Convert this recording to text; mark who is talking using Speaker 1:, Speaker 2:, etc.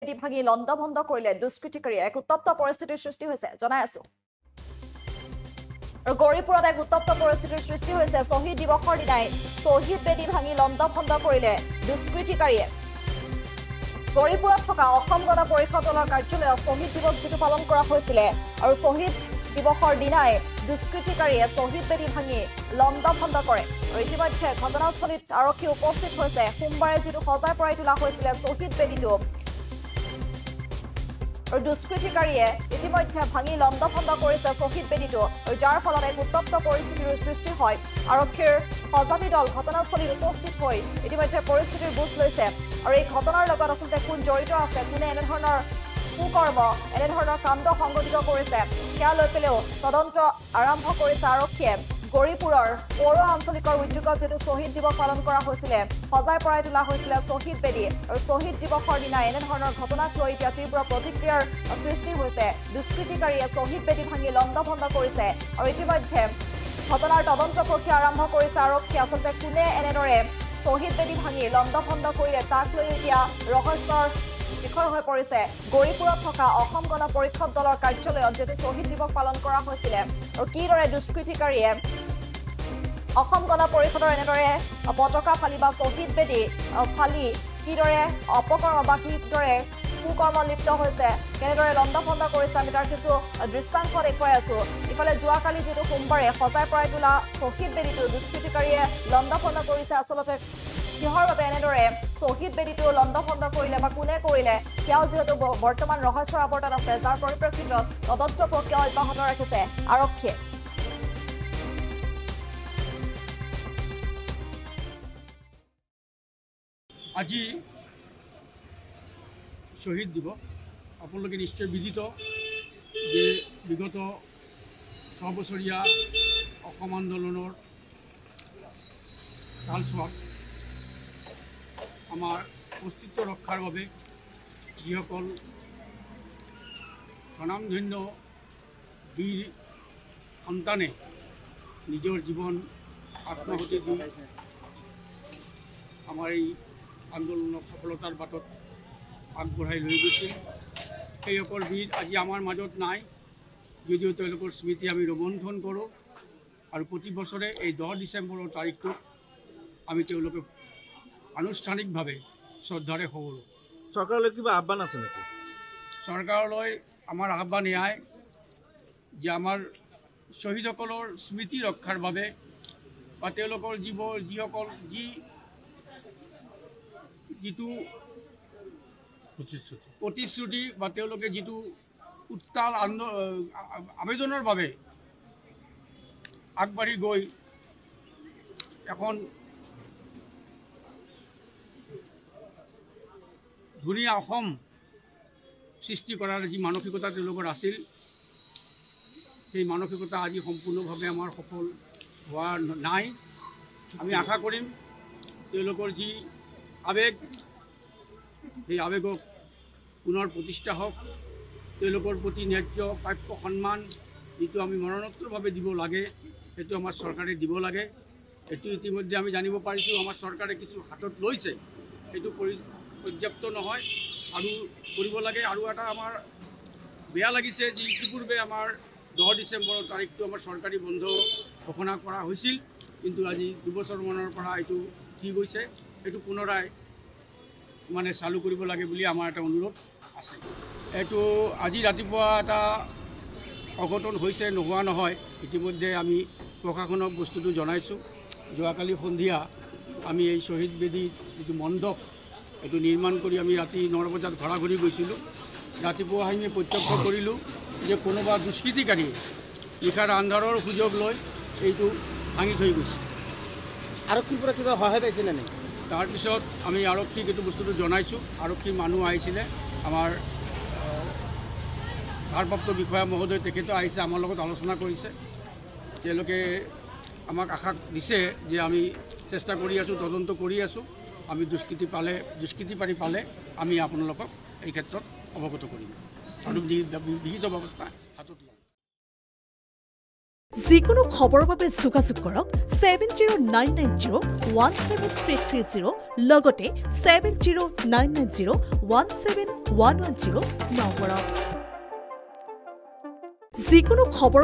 Speaker 1: ভাঙি লণ্ডভণ্ড কৰিলে দুষ্কৃতিকাৰীয়ে এক উত্তপ্ত পৰিস্থিতিৰ সৃষ্টি হৈছে জনাই আছো আৰু গৌৰীপুৰত এক উত্তপ্ত পৰিস্থিতিৰ সৃষ্টি হৈছে শহীদ দিৱসৰ দিনাই শহীদ বেদী ভাঙি লণ্ডভণ্ড কৰিলে দুষ্কৃতিকাৰীয়ে গৌৰীপুৰত থকা অসম গণ পৰিষদ দলৰ কাৰ্যালয়ত শহীদ দিৱস যেটো পালন কৰা হৈছিল আৰু শহীদ দিৱসৰ দিনাই দুষ্কৃতিকাৰীয়ে শহীদ বেদী ভাঙি লণ্ডভণ্ড কৰে আৰু ইতিমধ্যে ঘটনাস্থলীত আৰক্ষী উপস্থিত হৈছে সোমবাৰে যেটো সজাই পৰাই তোলা হৈছিল শহীদ বেদীটো আৰু দুষ্কৃতিকাৰীয়ে ইতিমধ্যে ভাঙি লণ্ডভণ্ড কৰিছে শহীদ বেদীটো আৰু যাৰ ফলত এক উত্তপ্ত পৰিস্থিতিৰ সৃষ্টি হয় আৰক্ষীৰ সজাতি দল ঘটনাস্থলীত উপস্থিত হৈ ইতিমধ্যে পৰিস্থিতিৰ বুজ লৈছে আৰু এই ঘটনাৰ লগত আচলতে কোন জড়িত আছে কোনে এনেধৰণৰ কুকৰ্ম এনেধৰণৰ কাণ্ড সংঘটিত কৰিছে সেয়া লৈ পেলেও তদন্ত আৰম্ভ কৰিছে আৰক্ষীয়ে গৌৰীপুৰৰ পৌৰ আঞ্চলিকৰ উদ্যোগত যেটো শহীদ দিৱস পালন কৰা হৈছিল সজাই পৰাই তোলা হৈছিল শহীদ বেদী আৰু শহীদ দিৱসৰ দিনা এনেধৰণৰ ঘটনাক লৈ এতিয়া তীব্ৰ প্ৰতিক্ৰিয়াৰ সৃষ্টি হৈছে দুষ্কৃতিকাৰীয়ে শহীদ বেদী ভাঙি লণ্ডভণ্ড কৰিছে আৰু ইতিমধ্যে ঘটনাৰ তদন্ত প্ৰক্ৰিয়া আৰম্ভ কৰিছে আৰক্ষী আচলতে কোনে এনেদৰে শহীদ বেদী ভাঙি লণ্ডভণ্ড কৰিলে তাক লৈ এতিয়া ৰহস্যৰ বিষয় হৈ পৰিছে গৌৰীপুৰত থকা অসম গণ পৰিষদ দলৰ কাৰ্যালয়ত যেটো শহীদ দিৱস পালন কৰা হৈছিল আৰু কিদৰে দুষ্কৃতিকাৰীয়ে অসম গণ পৰিষদৰ এনেদৰে পতাকা ফালি বা শহীদ বেদী ফালি কিদৰে অপকৰ্ম বা কিদৰে কুকৰ্ম লিপ্ত হৈছে কেনেদৰে লণ্ডভণ্ড কৰিছে আমি তাৰ কিছু দৃশ্যাংশ দেখুৱাই আছো ইফালে যোৱাকালি যেটো সোমবাৰে সজাই পৰাই তোলা শহীদ বেদীটো দুষ্কৃতিকাৰীয়ে লণ্ডভণ্ড কৰিছে আচলতে কিহৰ বাবে এনেদৰে শহীদ বেদীটো লণ্ডভণ্ড কৰিলে বা কোনে কৰিলে সেয়াও যেহেতু বৰ্তমান ৰহস্যৰ আৱৰ্তত আছে যাৰ পৰিপ্ৰেক্ষিতত তদন্ত প্ৰক্ৰিয়া অব্যাহত ৰাখিছে আৰক্ষীয়ে
Speaker 2: আজি শহীদ দিৱস আপোনালোকে নিশ্চয় বিদিত যে বিগত 6 বছৰীয়া অসম আন্দোলনৰ কালছোৱাত আমাৰ অস্তিত্ব ৰক্ষাৰ বাবে যিসকল স্বনামধন্য বীৰ সন্তানে নিজৰ জীৱন আত্মাহুতি দি আমাৰ এই আন্দোলনক সফলতাৰ বাটত আগবঢ়াই লৈ গৈছিল সেইসকল বীৰ আজি আমাৰ মাজত নাই যদিও তেওঁলোকৰ স্মৃতি আমি ৰোমন্থন কৰোঁ আৰু প্ৰতি বছৰে এই 10 ডিচেম্বৰৰ তাৰিখটোত আমি তেওঁলোকক আনুষ্ঠানিকভাৱে শ্ৰদ্ধাৰে সোঁৱৰোঁ।
Speaker 3: চৰকাৰলৈ কিবা আহ্বান আছে নেকি?
Speaker 2: চৰকাৰলৈ আমাৰ আহ্বান এয়াই যে আমাৰ শ্বহীদসকলৰ স্মৃতি ৰক্ষাৰ বাবে বা তেওঁলোকৰ যিসকল যিটো প্ৰতিশ্ৰুতি বা তেওঁলোকে যিটো উত্তাল আবেদনৰ বাবে আগবাঢ়ি গৈ এখন ধুনীয়া অসম সৃষ্টি কৰাৰ যি মানসিকতা তেওঁলোকৰ আছিল সেই মানসিকতা আজি সম্পূৰ্ণভাৱে আমাৰ সফল হোৱা নাই আমি আশা কৰিম তেওঁলোকৰ যি আবেগ সেই আবেগক পুনৰ প্ৰতিষ্ঠা হওক তেওঁলোকৰ প্ৰতি ন্যায্য প্ৰাপ্য সন্মান যিটো আমি মৰণোত্তৰভাৱে দিব লাগে সেইটো আমাৰ চৰকাৰে দিব লাগে এইটো ইতিমধ্যে আমি জানিব পাৰিছোঁ আমাৰ চৰকাৰে কিছু হাতত লৈছে সেইটো পৰ্যাপ্ত নহয় আৰু কৰিব লাগে আৰু এটা আমাৰ বেয়া লাগিছে যে ইতিপূৰ্বে আমাৰ 10 ডিচেম্বৰৰ তাৰিখটো আমাৰ চৰকাৰী বন্ধ ঘোষণা কৰা হৈছিল কিন্তু আজি 2 বছৰমানৰ পৰা এইটো ঠিক হৈছে এইটো পুনৰাই মানে চালু কৰিব লাগে বুলি আমাৰ এটা অনুৰোধ আছে এইটো আজি ৰাতিপুৱা এটা অঘটন হৈছে নোহোৱা নহয় ইতিমধ্যে আমি প্ৰশাসনক বস্তুটো জনাইছোঁ যোৱাকালি সন্ধিয়া আমি এই শহীদ বেদীৰ যিটো মণ্ডপ এইটো নিৰ্মাণ কৰি আমি ৰাতি 9 বজাত ঘৰা-ঘৰি গৈছিলোঁ ৰাতিপুৱা আমি প্ৰত্যক্ষ কৰিলোঁ যে কোনোবা দুষ্কৃতিকাৰীয়ে নিশাৰ আন্ধাৰৰ সুযোগ লৈ এইটো ভাঙি থৈ গৈছে
Speaker 3: আৰক্ষীৰ পৰা কিবা সহায় পাইছিলে নে
Speaker 2: তাৰপিছত আমি আৰক্ষীক এইটো বস্তুটো জনাইছোঁ আৰক্ষী মানুহ আহিছিলে আমাৰ ভাৰপ্ৰাপ্ত বিষয়া মহোদয় তেখেতো আহিছে আমাৰ লগত আলোচনা কৰিছে তেওঁলোকে আমাক আশা দিছে যে আমি চেষ্টা কৰি আছোঁ তদন্ত কৰি আছোঁ আমি দুষ্কৃতিকাৰী পালে আমি আপোনালোকক এই ক্ষেত্ৰত অৱগত কৰিম আৰু বিহিত ব্যৱস্থা হাতত ল'ম।
Speaker 4: যিকোনো খবৰৰ বাবে যোগাযোগ কৰক 7099017330 লগতে 7099017110 নম্বৰত। যিকোনো খবৰ